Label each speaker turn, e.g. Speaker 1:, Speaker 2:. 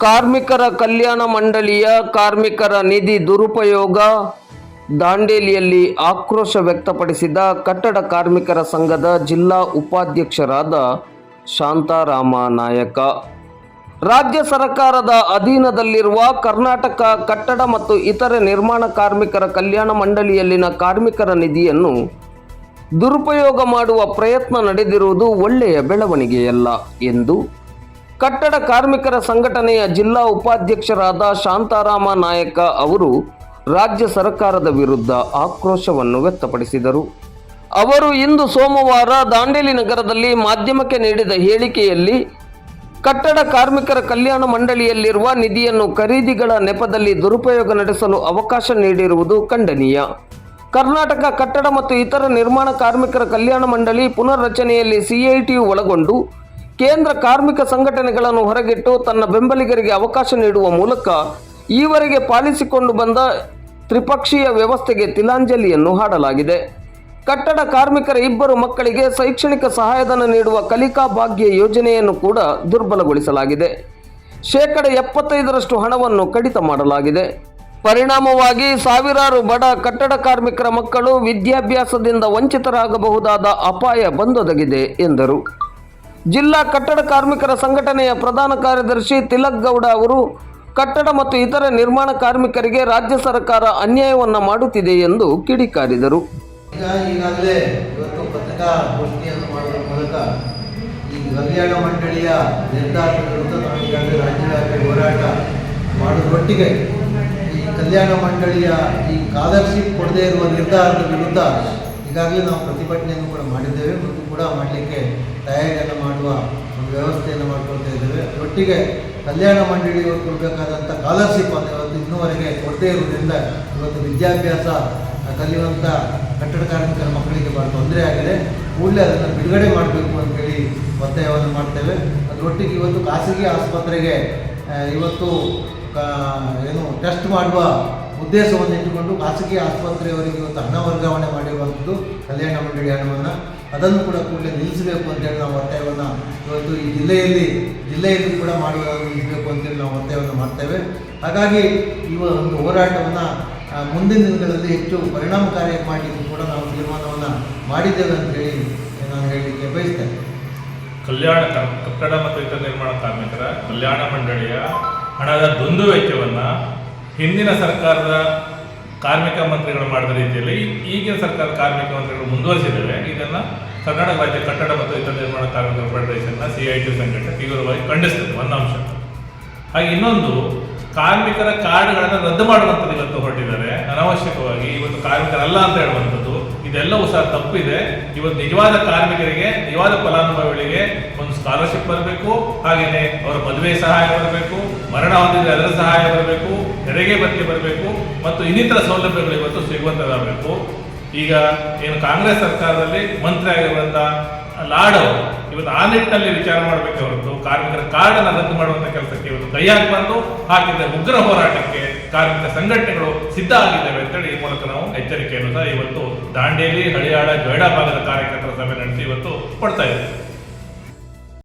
Speaker 1: ಕಾರ್ಮಿಕರ ಕಲ್ಯಾಣ ಮಂಡಳಿಯ ಕಾರ್ಮಿಕರ ನಿಧಿ ದುರುಪಯೋಗ ದಾಂಡೇಲಿಯಲ್ಲಿ ಆಕ್ರೋಶ ವ್ಯಕ್ತಪಡಿಸಿದ ಕಟ್ಟಡ ಕಾರ್ಮಿಕರ ಸಂಘದ ಜಿಲ್ಲಾ ಉಪಾಧ್ಯಕ್ಷರಾದ ಶಾಂತಾರಾಮ ನಾಯಕ. ರಾಜ್ಯ ಸರ್ಕಾರದ ಅಧೀನದಲ್ಲಿರುವ ಕರ್ನಾಟಕ ಕಟ್ಟಡ ಮತ್ತು ಇತರೆ ನಿರ್ಮಾಣ ಕಾರ್ಮಿಕರ ಕಲ್ಯಾಣ ಮಂಡಳಿಯಲ್ಲಿನ ಕಾರ್ಮಿಕರ ನಿಧಿಯನ್ನು ದುರುಪಯೋಗ ಮಾಡುವ ಪ್ರಯತ್ನ ನಡೆದಿರುವುದು ಒಳ್ಳೆಯ ಬೆಳವಣಿಗೆಯಲ್ಲ ಎಂದು ಕಟ್ಟಡ ಕಾರ್ಮಿಕರ ಸಂಘಟನೆಯ ಜಿಲ್ಲಾ ಉಪಾಧ್ಯಕ್ಷರಾದ ಶಾಂತಾರಾಮ ನಾಯಕ ಅವರು ರಾಜ್ಯ ಸರ್ಕಾರದ ವಿರುದ್ಧ ಆಕ್ರೋಶವನ್ನು ವ್ಯಕ್ತಪಡಿಸಿದರು. ಅವರು ಇಂದು ಸೋಮವಾರ ದಾಂಡೇಲಿ ನಗರದಲ್ಲಿ ಮಾಧ್ಯಮಕ್ಕೆ ನೀಡಿದ ಹೇಳಿಕೆಯಲ್ಲಿ ಕಟ್ಟಡ ಕಾರ್ಮಿಕರ ಕಲ್ಯಾಣ ಮಂಡಳಿಯಲ್ಲಿರುವ ನಿಧಿಯನ್ನು ಖರೀದಿಗಳ ನೆಪದಲ್ಲಿ ದುರುಪಯೋಗ ನಡೆಸಲು ಅವಕಾಶ ನೀಡಿರುವುದು ಖಂಡನೀಯ. ಕರ್ನಾಟಕ ಕಟ್ಟಡ ಮತ್ತು ಇತರ ನಿರ್ಮಾಣ ಕಾರ್ಮಿಕರ ಕಲ್ಯಾಣ ಮಂಡಳಿ ಪುನರ್ರಚನೆಯಲ್ಲಿ ಸಿಐಟಿಯು ಒಳಗೊಂಡು ಕೇಂದ್ರ ಕಾರ್ಮಿಕ ಸಂಘಟನೆಗಳನ್ನು ಹೊರಗಿಟ್ಟು ತನ್ನ ಬೆಂಬಲಿಗರಿಗೆ ಅವಕಾಶ ನೀಡುವ ಮೂಲಕ ಈವರೆಗೆ ಪಾಲಿಸಿಕೊಂಡು ಬಂದ ತ್ರಿಪಕ್ಷೀಯ ವ್ಯವಸ್ಥೆಗೆ ತಿಲಾಂಜಲಿಯನ್ನು ಹಾಡಲಾಗಿದೆ. ಕಟ್ಟಡ ಕಾರ್ಮಿಕರ ಇಬ್ಬರು ಮಕ್ಕಳಿಗೆ ಶೈಕ್ಷಣಿಕ ಸಹಾಯಧನ ನೀಡುವ ಕಲಿಕಾ ಭಾಗ್ಯ ಯೋಜನೆಯನ್ನು ಕೂಡ ದುರ್ಬಲಗೊಳಿಸಲಾಗಿದೆ. 75% ಹಣವನ್ನು ಕಡಿತ ಮಾಡಲಾಗಿದೆ. ಪರಿಣಾಮವಾಗಿ ಸಾವಿರಾರು ಬಡ ಕಟ್ಟಡ ಕಾರ್ಮಿಕರ ಮಕ್ಕಳು ವಿದ್ಯಾಭ್ಯಾಸದಿಂದ ವಂಚಿತರಾಗಬಹುದಾದ ಅಪಾಯ ಬಂದೊದಗಿದೆ ಎಂದರು. ಜಿಲ್ಲಾ ಕಟ್ಟಡ ಕಾರ್ಮಿಕರ ಸಂಘಟನೆಯ ಪ್ರಧಾನ ಕಾರ್ಯದರ್ಶಿ ತಿಲಕ್ ಗೌಡ ಅವರು ಕಟ್ಟಡ ಮತ್ತು ಇತರ ನಿರ್ಮಾಣ ಕಾರ್ಮಿಕರಿಗೆ ರಾಜ್ಯ ಸರ್ಕಾರ ಅನ್ಯಾಯವನ್ನು ಮಾಡುತ್ತಿದೆ ಎಂದು ಕಿಡಿಕಾರಿದರು.
Speaker 2: ಈಗಾಗಲೇ ಇವತ್ತು ಪತ್ರಿಕಾಗೋಷ್ಠಿಯನ್ನು ಮಾಡುವ ಮೂಲಕ ಈ ಕಲ್ಯಾಣ ಮಂಡಳಿಯ ನಿರ್ಧಾರದ ವಿರುದ್ಧ ನಾವು ಈಗಾಗಲೇ ರಾಜ್ಯವ್ಯಾಪಿ ಹೋರಾಟ ಮಾಡುವುದರೊಟ್ಟಿಗೆ ಈ ಕಲ್ಯಾಣ ಮಂಡಳಿಯ ಈ ಸ್ಕಾಲರ್ಶಿಪ್ ಕೊಡದೇ ಇರುವ ನಿರ್ಧಾರದ ವಿರುದ್ಧ ಈಗಾಗಲೇ ನಾವು ಪ್ರತಿಭಟನೆಯನ್ನು ಕೂಡ ಮಾಡಿದ್ದೇವೆ ಮತ್ತು ಕೂಡ ಮಾಡಲಿಕ್ಕೆ ತಯಾರಿಯನ್ನು ಮಾಡುವ ಒಂದು ವ್ಯವಸ್ಥೆಯನ್ನು ಮಾಡಿಕೊಳ್ತಾ ಇದ್ದೇವೆ. ಒಟ್ಟಿಗೆ ಕಲ್ಯಾಣ ಮಂಡಳಿಯವರು ಕೊಡಬೇಕಾದಂಥ ಸ್ಕಾಲರ್ಶಿಪ್ ಅಂತ ಇವತ್ತು ಇನ್ನೂವರೆಗೆ ಕೊಡದೇ ಇರುವುದರಿಂದ ಇವತ್ತು ವಿದ್ಯಾಭ್ಯಾಸ ಕಲಿಯುವಂಥ ಕಟ್ಟಡ ಕಾರ್ಮಿಕರ ಮಕ್ಕಳಿಗೆ ಭಾಳ ತೊಂದರೆ ಆಗಿದೆ. ಕೂಡಲೇ ಅದನ್ನು ಬಿಡುಗಡೆ ಮಾಡಬೇಕು ಅಂತೇಳಿ ಒತ್ತಾಯವನ್ನು ಮಾಡ್ತೇವೆ. ಅದರೊಟ್ಟಿಗೆ ಇವತ್ತು ಖಾಸಗಿ ಆಸ್ಪತ್ರೆಗೆ ಇವತ್ತು ಟೆಸ್ಟ್ ಮಾಡುವ ಉದ್ದೇಶವನ್ನು ಇಟ್ಟುಕೊಂಡು ಖಾಸಗಿ ಆಸ್ಪತ್ರೆಯವರಿಗೆ ಇವತ್ತು ಹಣ ವರ್ಗಾವಣೆ ಮಾಡಿರುವಂಥದ್ದು ಕಲ್ಯಾಣ ಮಂಡಳಿ ಹಣವನ್ನು, ಅದನ್ನು ಕೂಡ ಕೂಡಲೇ ನಿಲ್ಲಿಸಬೇಕು ಅಂತೇಳಿ ನಾವು ಒತ್ತಾಯವನ್ನು ಇವತ್ತು ಈ ಜಿಲ್ಲೆಯಲ್ಲಿ ಕೂಡ ಮಾಡುವುದನ್ನು ನಿಲ್ಲಿಸಬೇಕು ಅಂತೇಳಿ ನಾವು ಒತ್ತಾಯವನ್ನು ಮಾಡ್ತೇವೆ. ಹಾಗಾಗಿ ಈ ಒಂದು ಹೋರಾಟವನ್ನು ಮುಂದಿನ ದಿನಗಳಲ್ಲಿ ಹೆಚ್ಚು ಪರಿಣಾಮಕಾರಿಯಾಗಿ ಮಾಡಲಿಕ್ಕೂ ಕೂಡ ನಾವು ತೀರ್ಮಾನವನ್ನು ಮಾಡಿದ್ದೇವೆ ಅಂತೇಳಿ ನಾನು ಹೇಳಲಿಕ್ಕೆ ಬಯಸ್ತೇನೆ.
Speaker 3: ಕಟ್ಟಡ ಮತ್ತು ಇತರ ನಿರ್ಮಾಣ ಕಾರ್ಮಿಕರ ಕಲ್ಯಾಣ ಮಂಡಳಿಯ ಹಣದ ದುಂದುವೆಚ್ಚವನ್ನು ಹಿಂದಿನ ಸರ್ಕಾರದ ಕಾರ್ಮಿಕ ಮಂತ್ರಿಗಳು ಮಾಡಿದ ರೀತಿಯಲ್ಲಿ ಈಗಿನ ಸರ್ಕಾರದ ಕಾರ್ಮಿಕ ಮಂತ್ರಿಗಳು ಮುಂದುವರಿಸಿದ್ದೇವೆ. ಇದನ್ನು ಕರ್ನಾಟಕ ರಾಜ್ಯ ಕಟ್ಟಡ ಮತ್ತು ಇತರ ನಿರ್ಮಾಣ ಕಾರ್ಮಿಕರ ಫೆಡರೇಷನ್ನ CITU ಸಂಘಟನೆ ತೀವ್ರವಾಗಿ ಖಂಡಿಸ್ತದೆ. ಒಂದು ಅಂಶ. ಹಾಗೆ ಇನ್ನೊಂದು, ಕಾರ್ಮಿಕರ ಕಾರ್ಡ್ಗಳನ್ನು ರದ್ದು ಮಾಡುವಂಥದ್ದು ಇವತ್ತು ಹೊರಟಿದ್ದಾರೆ ಅನಾವಶ್ಯಕವಾಗಿ. ಇವತ್ತು ಕಾರ್ಮಿಕರಲ್ಲ ಅಂತ ಹೇಳುವಂಥದ್ದು ಇದೆಲ್ಲವೂ ಸಹ ತಪ್ಪಿದೆ. ಇವತ್ತು ನಿಜವಾದ ಕಾರ್ಮಿಕರಿಗೆ, ನಿಜವಾದ ಫಲಾನುಭವಿಗಳಿಗೆ ಒಂದು ಸ್ಕಾಲರ್ಶಿಪ್ ಬರಬೇಕು, ಹಾಗೆಯೇ ಅವರ ಮದುವೆ ಸಹಾಯ ಬರಬೇಕು, ಮರಣ ಹೊಂದಿದ್ರೆ ಅದರ ಸಹಾಯ ಬರಬೇಕು, ಹೆರಿಗೆ ಭತ್ಯೆ ಬರಬೇಕು ಮತ್ತು ಇನ್ನಿತರ ಸೌಲಭ್ಯಗಳು ಇವತ್ತು ಸಿಗುವಂಥದ್ದಾಗಬೇಕು. ಈಗ ಏನು ಕಾಂಗ್ರೆಸ್ ಸರ್ಕಾರದಲ್ಲಿ ಮಂತ್ರಿ ಆಗಿರುವಂಥ ಲಾಡು ಇವತ್ತು ಆ ನಿಟ್ಟಿನಲ್ಲಿ ವಿಚಾರ ಮಾಡಬೇಕು ಹೊರತು ಕಾರ್ಮಿಕರ ಕಾರ್ಡನ್ನು ರದ್ದು ಮಾಡುವಂಥ ಕೆಲಸಕ್ಕೆ ಇವತ್ತು ಕೈ ಹಾಕಬಾರ್ದು. ಹಾಕಿದ್ರೆ ಉಗ್ರ ಹೋರಾಟಕ್ಕೆ ಕಾರ್ಮಿಕ ಸಂಘಟನೆಗಳು ಸಿದ್ಧ ಆಗಿದ್ದೇವೆ ಅಂತೇಳಿ ಈ ಮೂಲಕ ನಾವು ಎಚ್ಚರಿಕೆಯನ್ನು ಸಹ ಇವತ್ತು ದಾಂಡೇಲಿ, ಹಳಿಯಾಳ, ಜೊಯ್ಡಾ ಭಾಗದ ಕಾರ್ಯಕರ್ತರ ಸಭೆ ನಡೆಸಿ ಇವತ್ತು ಕೊಡ್ತಾ ಇದ್ದೇವೆ.